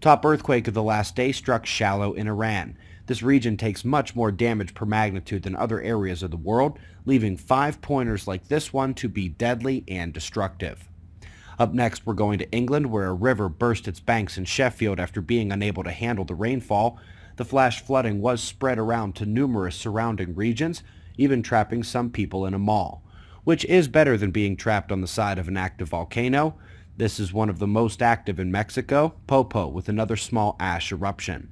Top earthquake of the last day struck shallow in Iran. This region takes much more damage per magnitude than other areas of the world, leaving 5-pointers like this one to be deadly and destructive. Up next, we're going to England, where a river burst its banks in Sheffield after being unable to handle the rainfall. The flash flooding was spread around to numerous surrounding regions, even trapping some people in a mall, which is better than being trapped on the side of an active volcano. This is one of the most active in Mexico, Popo, with another small ash eruption.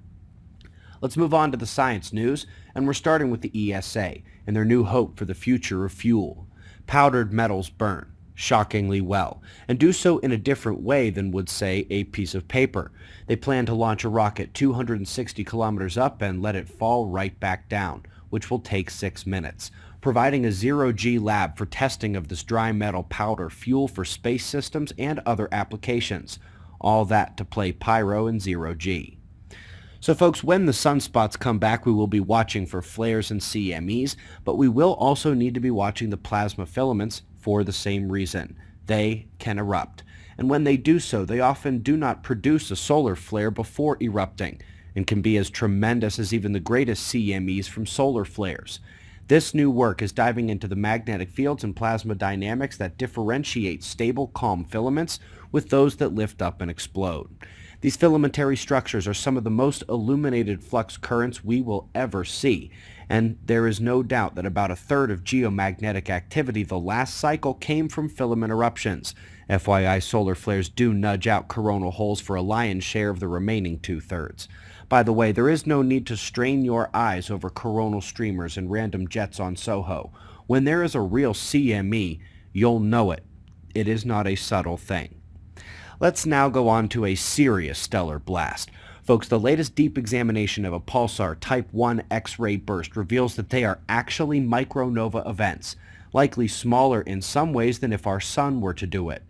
Let's move on to the science news, and we're starting with the ESA and their new hope for the future of fuel. Powdered metals burn shockingly well, and do so in a different way than would, say, a piece of paper. They plan to launch a rocket 260 kilometers up and let it fall right back down, which will take 6 minutes, providing a zero-G lab for testing of this dry metal powder fuel for space systems and other applications. All that to play pyro in zero-G. So folks, when the sunspots come back, we will be watching for flares and CMEs, but we will also need to be watching the plasma filaments for the same reason. They can erupt. And when they do so, they often do not produce a solar flare before erupting, and can be as tremendous as even the greatest CMEs from solar flares. This new work is diving into the magnetic fields and plasma dynamics that differentiate stable, calm filaments with those that lift up and explode. These filamentary structures are some of the most illuminated flux currents we will ever see, and there is no doubt that about a third of geomagnetic activity the last cycle came from filament eruptions. FYI, solar flares do nudge out coronal holes for a lion's share of the remaining 2/3. By the way, there is no need to strain your eyes over coronal streamers and random jets on Soho. When there is a real CME, you'll know it. It is not a subtle thing. Let's now go on to a serious stellar blast. Folks, the latest deep examination of a pulsar Type 1 X-ray burst reveals that they are actually micronova events, likely smaller in some ways than if our sun were to do it.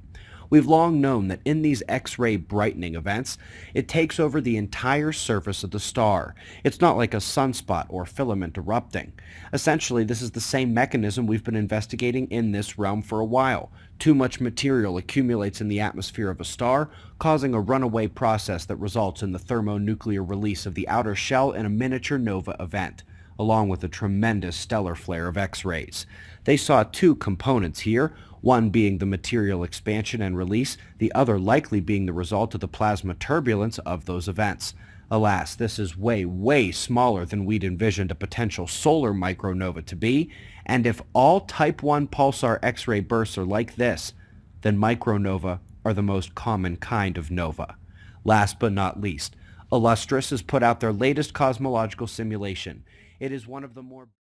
We've long known that in these X-ray brightening events, it takes over the entire surface of the star. It's not like a sunspot or filament erupting. Essentially, this is the same mechanism we've been investigating in this realm for a while. Too much material accumulates in the atmosphere of a star, causing a runaway process that results in the thermonuclear release of the outer shell in a miniature nova event, along with a tremendous stellar flare of X-rays. They saw two components here, one being the material expansion and release, the other likely being the result of the plasma turbulence of those events. Alas, this is way, way smaller than we'd envisioned a potential solar micronova to be, and if all Type 1 pulsar X-ray bursts are like this, then micronova are the most common kind of nova. Last but not least, Illustris has put out their latest cosmological simulation. It is one of the more